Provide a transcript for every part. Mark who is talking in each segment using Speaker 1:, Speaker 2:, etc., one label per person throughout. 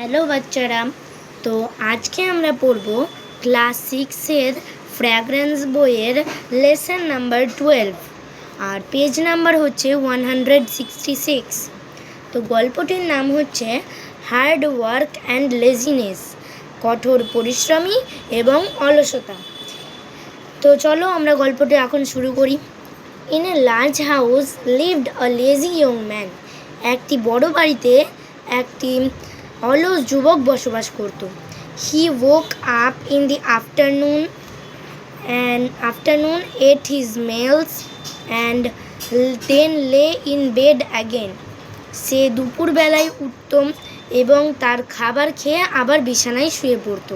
Speaker 1: Hello বাচ্চারা। তো আজকে আমরা পড়ব ক্লাস 6-এর ফ্র্যাগ্রেন্স বইয়ের লেসন নাম্বার 12 আর পেজ নাম্বার হচ্ছে 166। তো গল্পটির নাম হচ্ছে হার্ড ওয়ার্ক অ্যান্ড লেজিনেস, কঠোর পরিশ্রমী এবং অলসতা। তো চলো আমরা গল্পটি এখন শুরু করি। In a large house lived a lazy young man. একটি বড় বাড়িতে একটি অলস যুবক বসবাস করত। হি woke up in the afternoon ate his meals and then lay in bed again. সে দুপুরবেলায় উঠত এবং তার খাবার খেয়ে আবার বিছানায় শুয়ে পড়ত।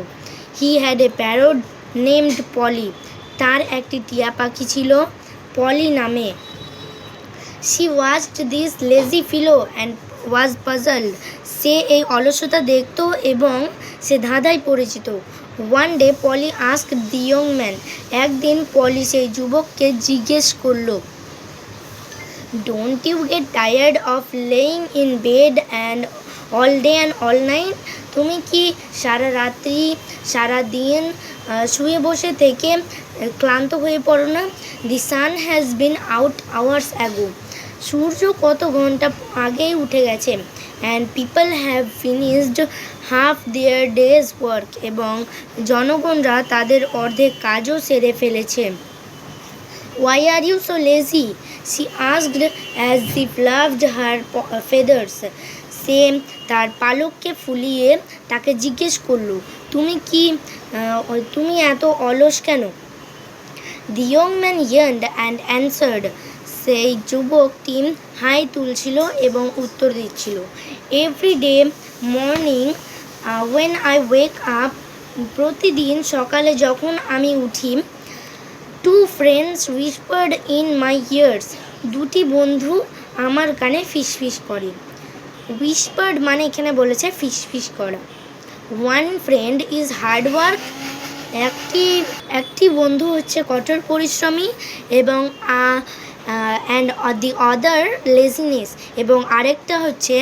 Speaker 1: He had a parrot named Polly. তার একটি টিয়া পাখি ছিল পলি নামে। She watched this lazy fellow and was puzzled. সে এই অলসতা দেখত এবং সে ধাঁধায় পরিচিত। One day Polly asked the young man. একদিন পলি সেই যুবককে জিজ্ঞেস করল, Don't you get tired of laying in bed and all day and all night? তুমি কি সারা রাত্রি সারা দিন শুয়ে বসে থেকে ক্লান্ত হয়ে পড়ো না? The sun has been out hours ago. সূর্য কত ঘন্টা আগেই উঠে গেছে। And people have finished half their days work. এবং জনগণরা তাদের অর্ধেক কাজও সেরে ফেলেছে। Why are you so lazy? She asked as she fluffed her feathers. সে তার পালককে ফুলিয়ে তাকে জিজ্ঞেস করলো, তুমি এত অলস কেন? The young man yawned and answered. সেই যুবকটি হাই তুলছিল এবং উত্তর দিচ্ছিল, every day morning when I wake up, প্রতিদিন সকালে যখন আমি উঠি, two friends whispered in my ears, দুটি বন্ধু আমার কানে ফিসফিস করে। হুইসপার্ড মানে এখানে বলেছে ফিসফিস করা। One friend is hard work, একটি বন্ধু হচ্ছে কঠোর পরিশ্রমী এবং অ্যান্ড দি আদার লেজিনেস, এবং আরেকটা হচ্ছে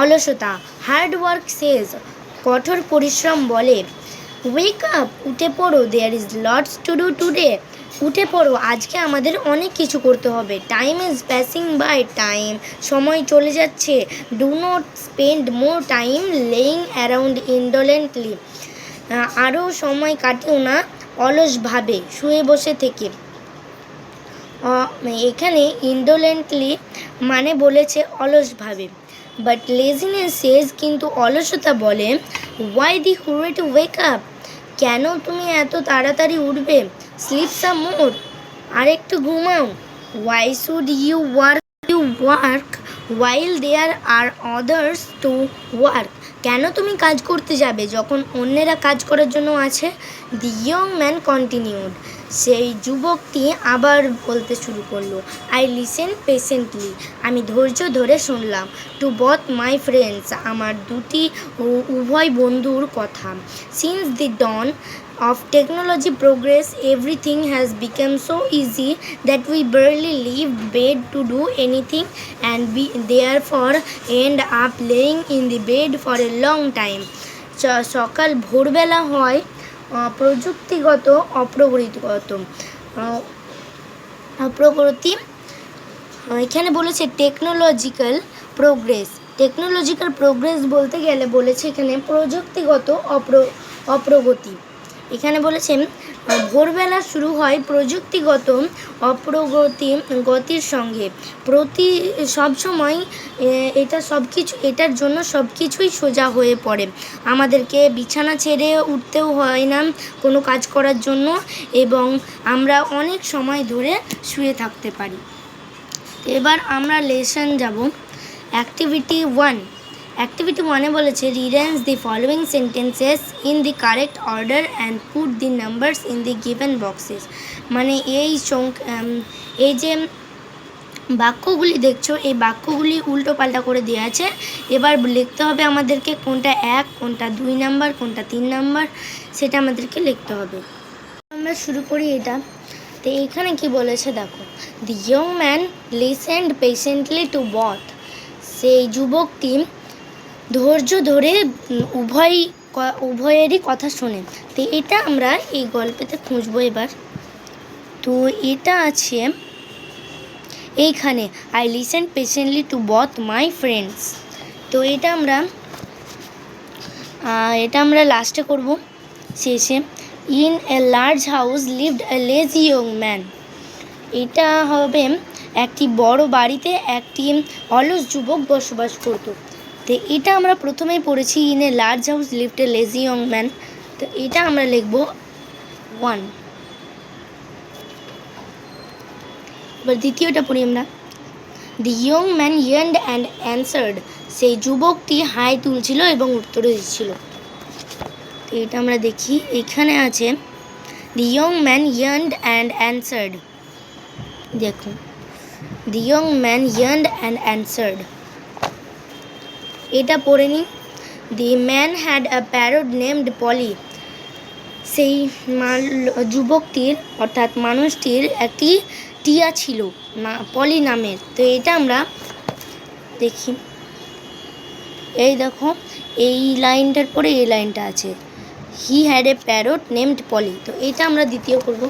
Speaker 1: অলসতা। হার্ড ওয়ার্ক সেজ, কঠোর পরিশ্রম বলে, ওয়েক আপ, উঠে পড়ো, there is lots to do today, উঠে পড়ো, আজকে আমাদের অনেক কিছু করতে হবে। Time is passing by, time, সময় চলে যাচ্ছে। Do not spend more time lying around indolently, আরও সময় কাটিও না অলসভাবে শুয়ে বসে থেকে। এখানে ইন্ডোলেন্টলি মানে বলেছে অলসভাবে। বাট লেজিনেস সেজ, কিন্তু অলসতা বলে, why the hurry to wake up, কেন তুমি এত তাড়াতাড়ি উঠবে? স্লিপ সাম মোর, আরেকটু ঘুমাও। Why should you work while there are others to work, কেন তুমি কাজ করতে যাবে যখন অন্যেরা কাজ করার জন্য আছে? The young man continued. সেই যুবকটি আবার বলতে শুরু করলো, I listened patiently, আমি ধৈর্য ধরে শুনলাম, to both my friends, আমার উভয় বন্ধুর কথা। Since the dawn of technology progress, everything has become so easy that we barely leave bed to do anything, and we therefore end up laying in the bed for a long time. সকাল ভোরবেলা হয় প্রযুক্তিগত অগ্রগতি, এখানে বলেছে technological progress বলতে গেলে বলেছে এখানে প্রযুক্তিগত অগ্রগতি। এখানে বলেছেন ভোরবেলা শুরু হয় প্রযুক্তিগত গতির সঙ্গে, সবসময় এটার জন্য সব কিছুই সোজা হয়ে পড়ে। আমাদেরকে বিছানা ছেড়ে উঠতেও হয় না কোনো কাজ করার জন্য, এবং আমরা অনেক সময় ধরে শুয়ে থাকতে পারি। এবার আমরা লেসন যাব। অ্যাক্টিভিটি 1 বলেছে, rearrange the following sentences in the correct order and put the numbers in the given boxes. মানে এই যে বাক্যগুলি দেখছো, এই বাক্যগুলি উল্টো পাল্টা করে দেওয়া আছে। এবার লিখতে হবে আমাদেরকে কোনটা 1, কোনটা 2 নাম্বার, কোনটা 3 নাম্বার, সেটা আমাদেরকে লিখতে হবে। আমরা শুরু করি এটা। তো এখানে কি বলেছে দেখো, the young man listened patiently to both, সেই যুবকটি ধৈর্য ধরে উভয়েরই কথা শোনে। তো এটা আমরা এই গল্পেতে খুঁজবো এবার। তো এটা আছে এইখানে, I listen patiently to both my friends. তো এটা আমরা লাস্টে করব, শেষে। In a large house lived a lazy young man. এটা হবে একটি বড় বাড়িতে একটি অলস যুবক বসবাস করত। তো এটা আমরা প্রথমেই পড়েছি, in a large house lived a lazy young man. তো এটা আমরা লিখব 1। এবার দ্বিতীয়টা পড়ি আমরা। The young man yawned and answered. সেই যুবকটি হাই তুলছিল এবং উত্তর দিচ্ছিল। তো এটা আমরা দেখি, এখানে আছে the young man yawned and answered. দেখুন, the young man yawned and answered. এটা পড়ে নিই। The man had a parrot named Polly. সেই যুবকটির অর্থাৎ মানুষটির একটি টিয়া ছিল পলি নামের। তো এটা আমরা দেখি, এই দেখো এই লাইনটার পরে এই লাইনটা আছে, he had a parrot named Polly. তো এটা আমরা দ্বিতীয় করব।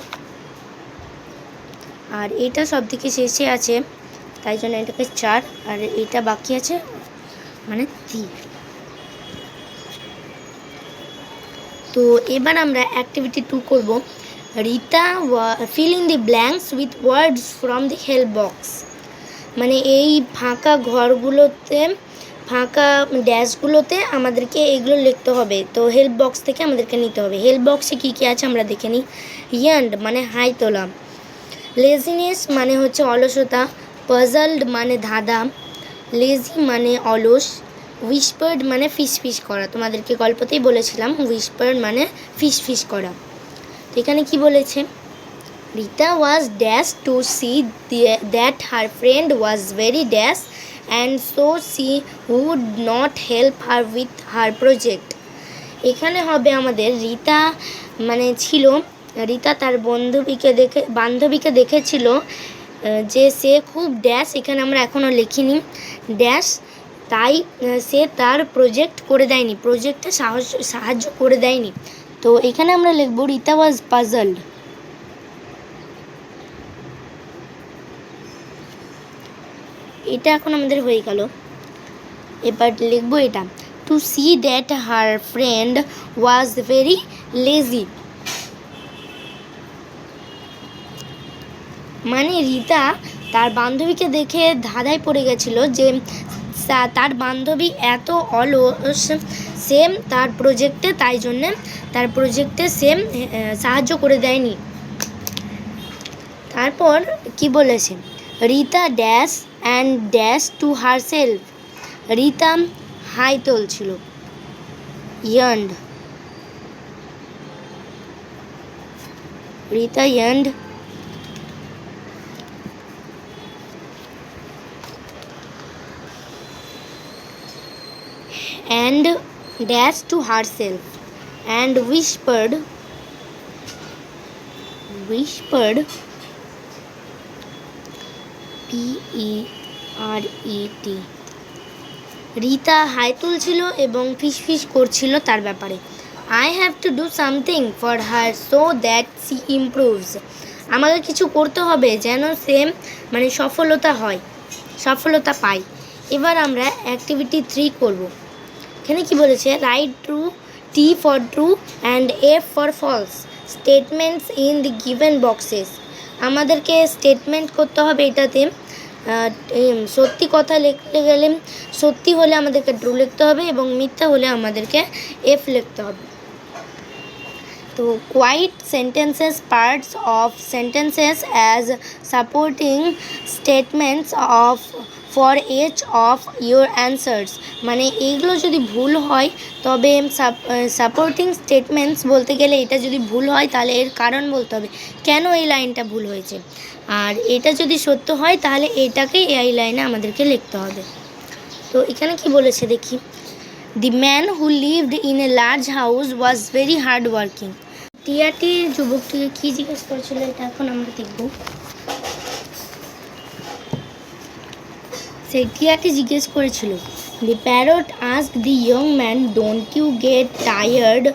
Speaker 1: আর এটা সব থেকে শেষে আছে, তাই জন্য এটাকে 4, আর এটা বাকি আছে মানে 3। তো এবার আমরা অ্যাক্টিভিটি 2 করব। Rita fill in the blanks with words from the help box. মানে এই ফাঁকা ঘরগুলোতে, ফাঁকা ড্যাশগুলোতে আমাদেরকে এগুলো লিখতে হবে। তো হেল্প বক্স থেকে আমাদেরকে নিতে হবে। হেল্প বক্সে কী কী আছে আমরা দেখে নিই। ইয়ার্নড মানে হাই তোলা, লেজিনেস মানে হচ্ছে অলসতা, পাজলড মানে ধাঁধা, লেজি মানে অলস, উইসপার্ড মানে ফিস করা। তোমাদেরকে গল্পতেই বলেছিলাম উইসপার্ড মানে ফিস করা। তো এখানে কি বলেছে, Rita was dash to see that her friend was very dash and so she would not help her with her project. এখানে হবে আমাদের রিতা মানে ছিল, রিতা তার বান্ধবীকে দেখেছিল যে সে খুব ড্যাশ, এখানে আমরা এখনও লিখিনি ড্যাশ, তাই সে তার প্রজেক্ট করে দেয়নি, প্রজেক্টে সাহায্য করে দেয়নি। তো এখানে আমরা লিখব রিতা ওয়াজ পাজলড। এটা এখন আমাদের হয়ে গেল। এবার লিখব এটা, to see that her friend was very lazy. মানে রিতা তার বান্ধবীকে দেখে ধাঁধায় পড়ে গেছিল যে তার বান্ধবী এত অলস, সেম তার প্রজেক্টে, তাই জন্যে তার প্রজেক্টে সেম সাহায্য করে দেয়নি। তারপর কি বলেছে, Rita dash and dash to herself. Rita হাই তুলছিল, yawned, Rita yawned and dash to herself and whispered PERET। Rita হাই তুলছিল এবং ফিস করছিল তার ব্যাপারে। I have to do something for her so that she improves। আমাকে কিছু করতে হবে যেন সে মানে সফলতা পায়। এবার আমরা অ্যাক্টিভিটি 3 করব। এখানে কি বলেছে, right true, T for true and F for false statements in the given boxes। আমাদেরকে স্টেটমেন্ট করতে হবে এটাতে। সত্যি কথা লিখতে গেলে সত্যি হলে আমাদেরকে ট্রু লিখতে হবে এবং মিথ্যা হলে আমাদেরকে F লিখতে হবে। তো quite sentences, parts of sentences as supporting statements of for each of your answers। মানে এইগুলো যদি ভুল হয় তবে সাপোর্টিং স্টেটমেন্টস বলতে গেলে এটা যদি ভুল হয় তাহলে এর কারণ বলতে হবে কেন এই লাইনটা ভুল হয়েছে, আর এটা যদি সত্য হয় তাহলে এটাকেই এই লাইনে আমাদেরকে লিখতে হবে। তো এখানে কি বলেছে দেখি, the man who lived in a large house was very hard working. টিয়াটি যুবকটিকে কী জিজ্ঞেস করেছিল এটা এখন আমরা দেখব। সেই টিয়াটি জিজ্ঞেস করেছিল The parrot asked the young man, "Don't you get tired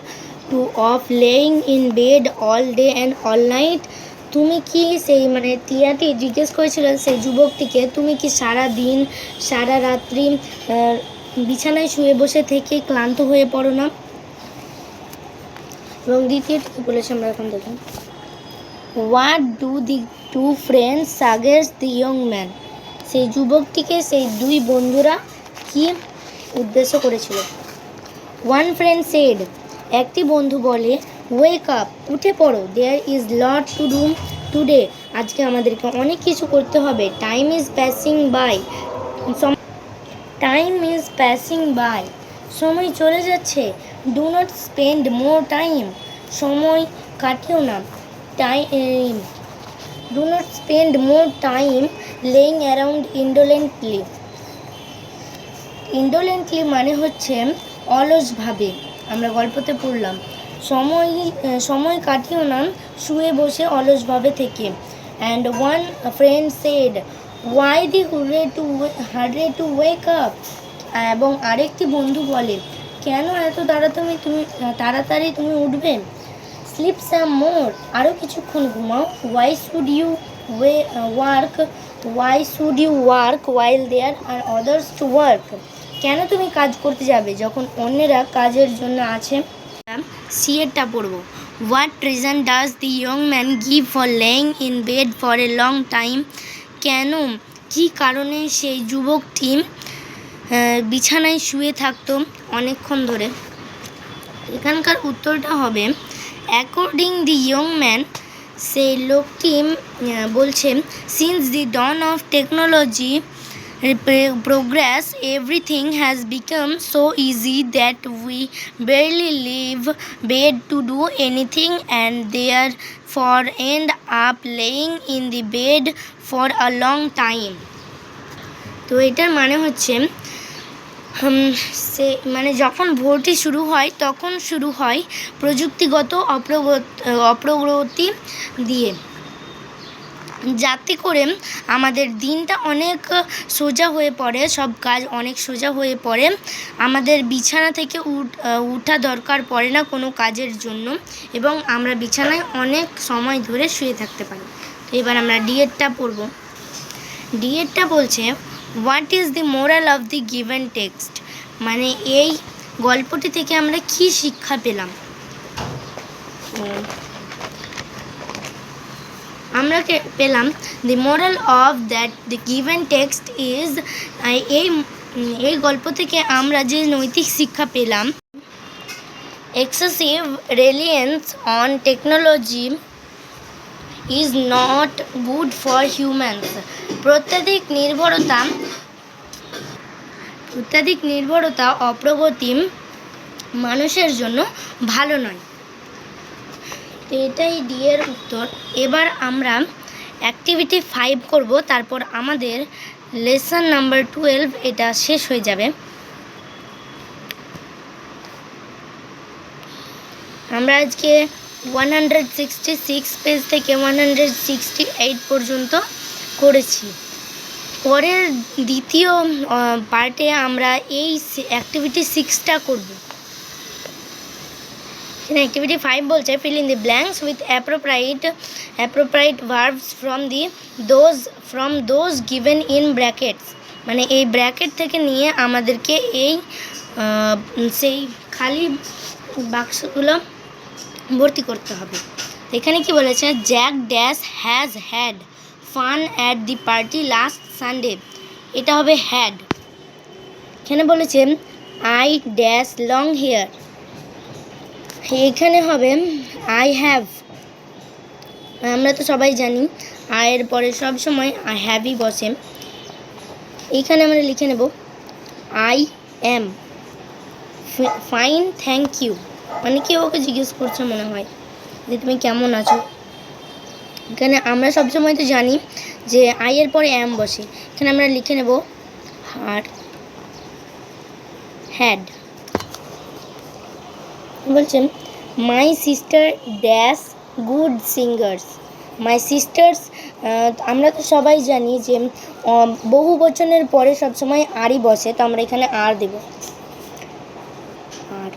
Speaker 1: of laying in bed all day and all night?" তুমি কি সেই টিয়াটি জিজ্ঞেস করেছিল সেই যুবকটিকে, তুমি কি সারা দিন সারা রাত্রি বিছানায় শুয়ে বসে থেকে ক্লান্ত হয়ে পড়ো না? এবং দ্বিতীয়টি কি বলেছে আমরা এখন দেখি। What do the two friends suggest the young man? সেই যুবকটিকে সেই দুই বন্ধুরা কি উদ্দেশ্য করেছিল। One friend said, একটি বন্ধু বলে, ওয়েক আপ, উঠে পড়ো, there is lot to do today, আজকে আমাদেরকে অনেক কিছু করতে হবে। টাইম ইজ প্যাসিং বাই, সময় চলে যাচ্ছে। Do not spend more time, সময় কাটিও না। Do not spend more time lying around indolently. Indolently মানে হচ্ছে অলসভাবে, আমরা গল্পতে পড়লাম। সময় কাটিও না শুয়ে বসে অলসভাবে থেকে। And one friend said, why the hurry to wake up? এবং আরেকটি বন্ধু বলে, কেন এত তাড়াতাড়ি তুমি উঠবে? স্লিপ সাম মোর, আরও কিছুক্ষণ ঘুমাও। Why should you work while there are others to work? কেন তুমি কাজ করতে যাবে যখন অন্যেরা কাজের জন্য আছে? সিয়েরটা পড়ব। What reason does the young man give for laying in bed for a long time? কেন, কী কারণে সেই যুবকটি বিছানায় শুয়ে থাকতো অনেকক্ষণ ধরে? এখানকার উত্তরটা হবে, অ্যাকর্ডিং দি ইয়ং ম্যান, সেই লোকটি বলছে, since the dawn of technology progress, everything has become so easy that we barely leave bed to do anything, and therefore end up laying in the bed for a long time. তো এটার মানে হচ্ছে যখন ভোরটি শুরু হয় তখন শুরু হয় প্রযুক্তিগত অগ্রগতি দিয়ে, যাতে করে আমাদের দিনটা অনেক সোজা হয়ে পড়ে, সব কাজ অনেক সোজা হয়ে পড়ে। আমাদের বিছানা থেকে উঠা দরকার পড়ে না কোনো কাজের জন্য, এবং আমরা বিছানায় অনেক সময় ধরে শুয়ে থাকতে পারি। তো এবার আমরা ডিএডটা পড়ব। ডিএডটা বলছে, what is the moral of the given text? মানে এই গল্পটি থেকে আমরা কি শিক্ষা পেলাম? আমরা পেলাম the moral of that the given text is, এই গল্প থেকে আমরা যে নৈতিক শিক্ষা পেলাম, excessive reliance on technology is not good for humans. অত্যাধিক নির্ভরতা অপ্রগতি মানুষের জন্য ভালো নয়। তো এটাই ডি এর উত্তর। এবার আমরা অ্যাক্টিভিটি 5 করব, তারপর আমাদের লেসন নাম্বার 12 এটা শেষ হয়ে যাবে। আমরা আজকে 166 পেজ থেকে 168 পর্যন্ত করেছি। পরের দ্বিতীয় পার্টে আমরা এই অ্যাক্টিভিটি 6টা করব। অ্যাক্টিভিটি 5 বলছে, fill in the blanks with appropriate verbs from those given in brackets। মানে এই ব্র্যাকেট থেকে নিয়ে আমাদেরকে এই সেই খালি বাক্সগুলো ভর্তি করতে হবে। এখানে কি বলেছে, Jack dash has had fun at the party last Sunday, এটা হবে হ্যাড। এখানে বলেছে আই ড্যাশ লং হেয়ার, এখানে হবে আই হ্যাভ। আমরা তো সবাই জানি আয়ের পরে সব সময় আই হ্যাভই বসে। এখানে আমরা লিখে নেব I am fine thank you, মানে কেউ ওকে জিজ্ঞেস করছে মনে হয় যে তুমি কেমন আছো। এখানে আমরা সবসময় তো জানি যে আইয়ের পরে অ্যাম বসে। এখানে আমরা লিখে নেব হ্যাড। বলছেন my sister dash good singers, my sisters. আমরা তো সবাই জানি যে বহু বচনের পরে সবসময় আরই বসে, তো আমরা এখানে আর দেব। আর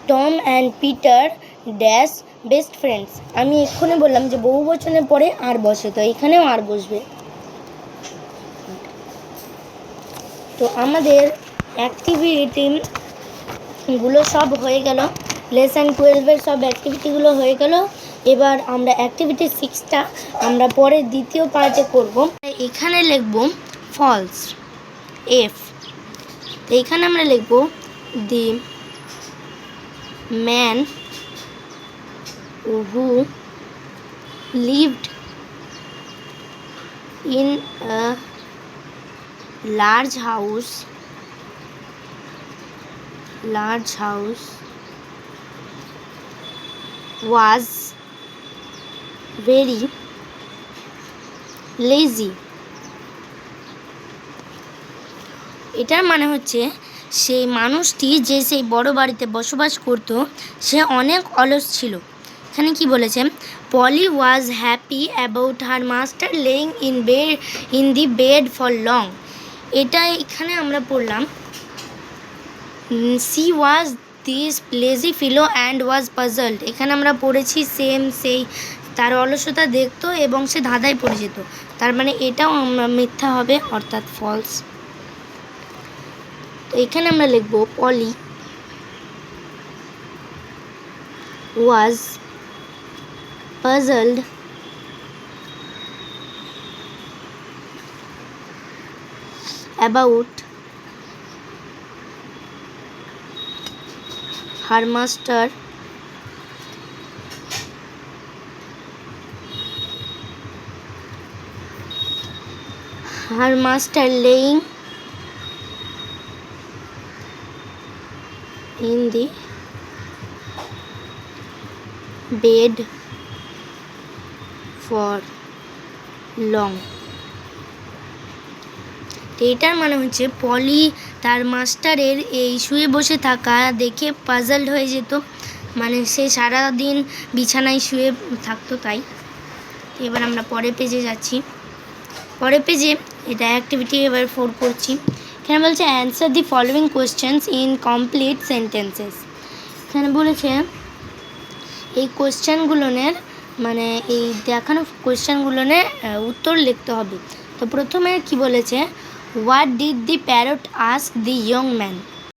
Speaker 1: Tom and Peter dash best friends. আমি এক্ষুনি বললাম যে বহু বচনের পরে আর বসে, তো এখানেও আর বসবে। তো আমাদের অ্যাক্টিভিটিগুলো সব হয়ে গেল, লেসন 12-এর সব অ্যাক্টিভিটিগুলো হয়ে গেল। এবার আমরা অ্যাক্টিভিটি 6টা আমরা পরে দ্বিতীয় পার্টে করব। এখানে লিখব ফলস, এফ। তো এখানে আমরা লিখব দি man who lived in a large house was very lazy। এটার মানে হচ্ছে সেই মানুষটি যে সেই বড় বাড়িতে বসবাস করত সে অনেক অলস ছিল। এখানে কি বলেছে, Polly was happy about her master lying in the bed for long. এটা এখানে আমরা পড়লাম she was this lazy fellow and was puzzled. এখানে আমরা পড়েছি সেম, সেই তার অলসতা দেখতো এবং সে ধাঁধায় পড়ে যেত, তার মানে এটাও মিথ্যা হবে, অর্থাৎ ফলস। তো এখানে আমরা লিখব পলি ওয়াজ puzzled about her master laying in the bed for long। এটার মানে হচ্ছে পলি তার মাস্টারের এই শুয়ে বসে থাকা দেখে পাজলড হয়ে যেত, মানে সে সারাদিন বিছানায় শুয়ে থাকতো তাই। এবার আমরা পরের পেজে যাচ্ছি। পরের পেজে এটা অ্যাক্টিভিটি এবার 4 করছি। এখানে বলছে answer the following questions in complete sentences. এখানে বলেছে এই কোয়েশ্চেনগুলোনের মানে এই দেখানো কোয়েশ্চেনগুলোনের উত্তর লিখতে হবে। তো প্রথমে কি বলেছে, what did the parrot ask the young man.